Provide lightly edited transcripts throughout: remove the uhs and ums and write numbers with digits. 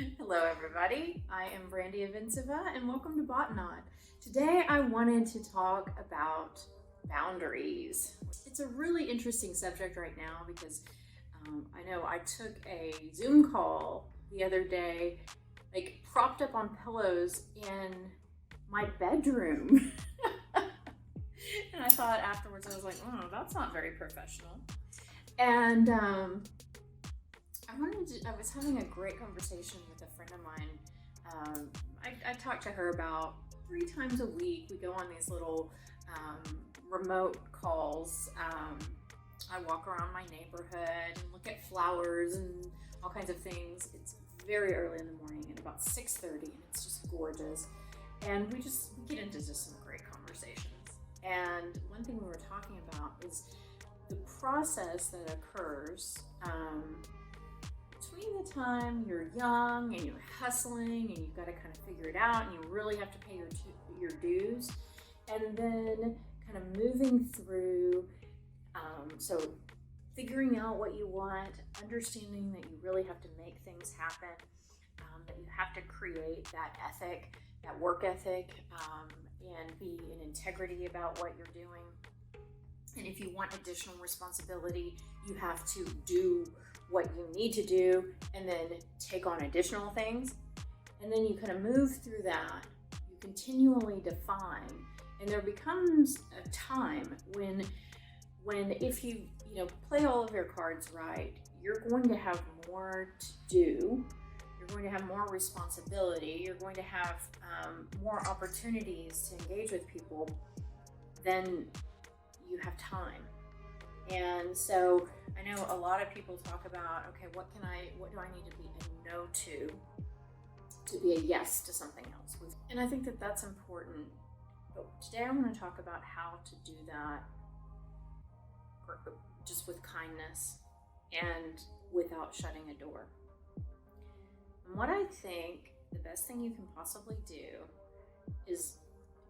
Hello everybody, I am Brandy Obvintseva and welcome to Botanaut. Today I wanted to talk about boundaries. It's a really interesting subject right now because I know I took a Zoom call the other day, like propped up on pillows in my bedroom. And I thought afterwards, I was like, oh, that's not very professional. And I was having a great conversation with a friend of mine. I talk to her about 3 times a week. We go on these little remote calls. I walk around my neighborhood and look at flowers and all kinds of things. It's very early in the morning at about 6:30 and it's just gorgeous. And we get into just some great conversations. And one thing we were talking about is the process that occurs between the time you're young and you're hustling and you've got to kind of figure it out and you really have to pay your dues, and then kind of moving through, so figuring out what you want, understanding that you really have to make things happen, that you have to create that ethic, that work ethic, and be in integrity about what you're doing. And if you want additional responsibility, you have to do what you need to do and then take on additional things. And then you kind of move through that. You continually define. And there becomes a time when if you play all of your cards right, you're going to have more to do. You're going to have more responsibility. You're going to have more opportunities to engage with people than you have time. And so I know a lot of people talk about, okay, what do I need to be a no to be a yes to something else? And I think that that's important. But today I want to talk about how to do that just with kindness and without shutting a door. And what I think the best thing you can possibly do is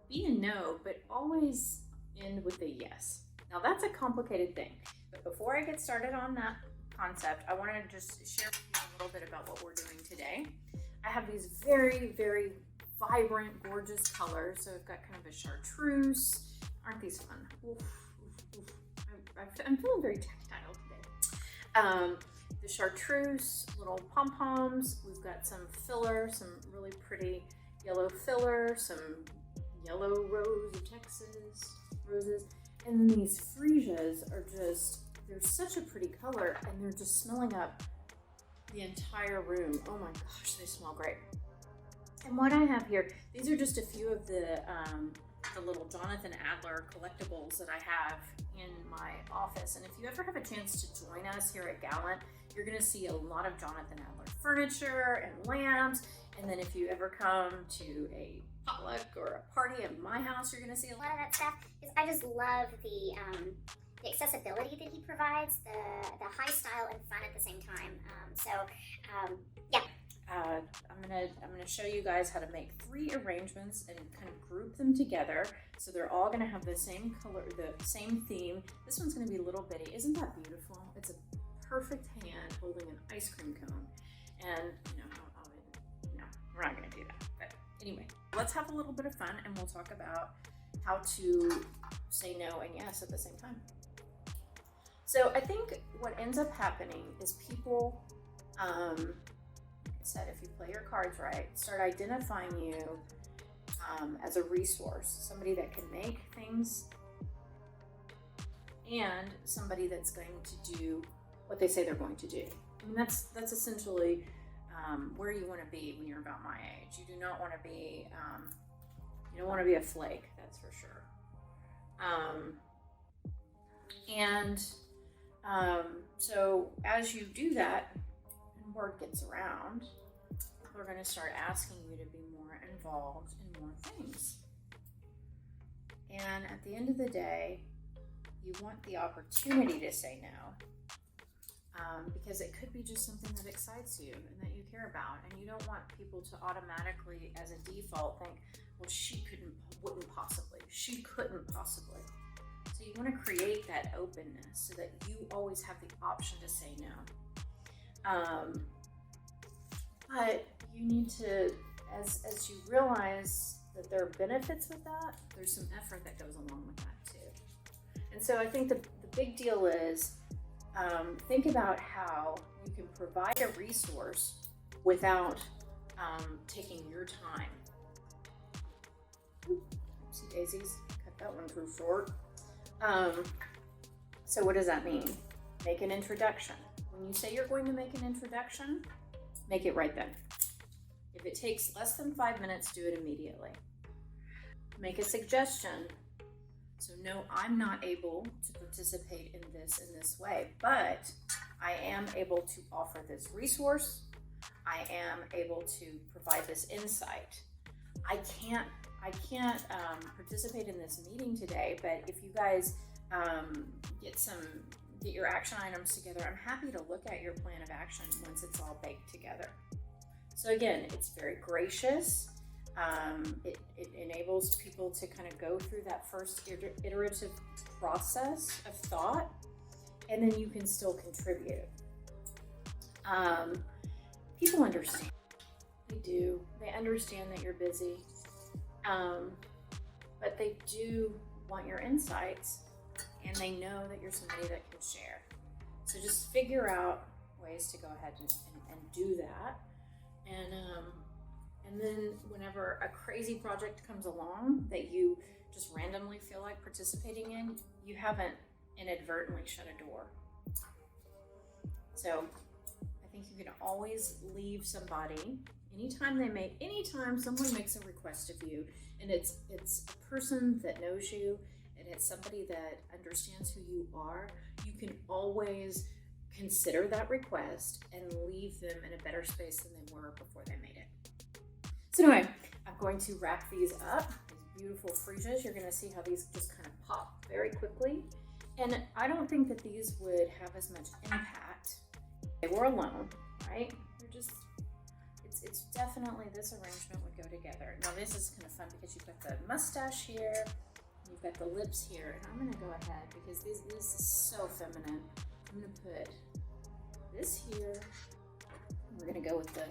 be a no, but always end with a yes. Now that's a complicated thing, but before I get started on that concept, I want to just share with you a little bit about what we're doing today. I have these very, very vibrant, gorgeous colors. So I've got kind of a chartreuse. Aren't these fun? Oof, oof, oof. I'm feeling very tactile today. The chartreuse, little pom-poms. We've got some filler, some really pretty yellow filler, some yellow rose of Texas roses. And then these freesias are they're such a pretty color and they're just smelling up the entire room. Oh my gosh, they smell great. And what I have here, these are just a few of the little Jonathan Adler collectibles that I have in my office. And if you ever have a chance to join us here at Gallant, you're gonna see a lot of Jonathan Adler furniture and lamps. And then if you ever come to a potluck or a party at my house, you're gonna see a lot of that stuff. Because I just love the accessibility that he provides, the high style and fun at the same time. Yeah. I'm gonna show you guys how to make 3 arrangements and kind of group them together so they're all gonna have the same color, the same theme. This one's gonna be little bitty. Isn't that beautiful? It's a perfect hand holding an ice cream cone, and no, we're not gonna do that. But anyway, let's have a little bit of fun and we'll talk about how to say no and yes at the same time. So I think what ends up happening is people, said if you play your cards right, start identifying you as a resource, somebody that can make things and somebody that's going to do what they say they're going to do. I mean, that's essentially where you want to be when you're about my age. You do not want to be, you don't want to be a flake, that's for sure. So as you do that, and word gets around, people are going to start asking you to be more involved in more things. And at the end of the day, you want the opportunity to say no, because it could be just something that excites you and that you care about, and you don't want people to automatically, as a default, think, well, she couldn't possibly. So you want to create that openness so that you always have the option to say no. But you need to, as you realize that there are benefits with that, there's some effort that goes along with that too. And so I think the big deal is think about how you can provide a resource without taking your time. Oopsie daisies, cut that one too short. So what does that mean? Make an introduction. When you say you're going to make an introduction, make it right then. If it takes less than 5 minutes, do it immediately. Make a suggestion. So no, I'm not able to participate in this way, but I am able to offer this resource. I am able to provide this insight. I can't participate in this meeting today, but if you guys get your action items together, I'm happy to look at your plan of action once it's all baked together. So again, it's very gracious. It enables people to kind of go through that first iterative process of thought, and then you can still contribute. People understand. They do. They understand that you're busy, but they do want your insights, and they know that you're somebody that can share. So just figure out ways to go ahead and do that. And then whenever a crazy project comes along that you just randomly feel like participating in, you haven't inadvertently shut a door. So I think you can always leave somebody, anytime someone makes a request of you, and it's a person that knows you, and it's somebody that understands who you are, you can always consider that request and leave them in a better space than they were before they made it. So anyway, I'm going to wrap these up. These beautiful freesias. You're going to see how these just kind of pop very quickly. And I don't think that these would have as much impact if they were alone, right? They're just, it's definitely, this arrangement would go together. Now this is kind of fun because you've got the mustache here, you've got the lips here, and I'm going to go ahead because this is so feminine. I'm going to put this here. And we're going to go with the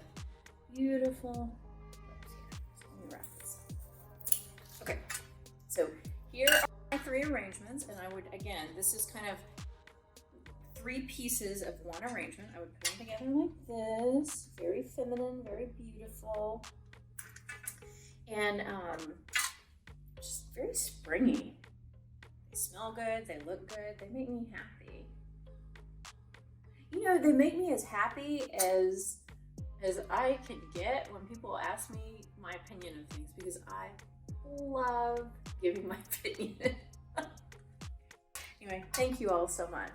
beautiful lips here. So let me wrap this up. Okay, so here are my 3 arrangements, and I would, again, this is kind of 3 pieces of one arrangement. I would put them together like this, very feminine, very beautiful, and just very springy. They smell good, they look good, they make me happy. You know, they make me as happy as I can get when people ask me my opinion of things, because I love giving my opinion. Anyway, thank you all so much.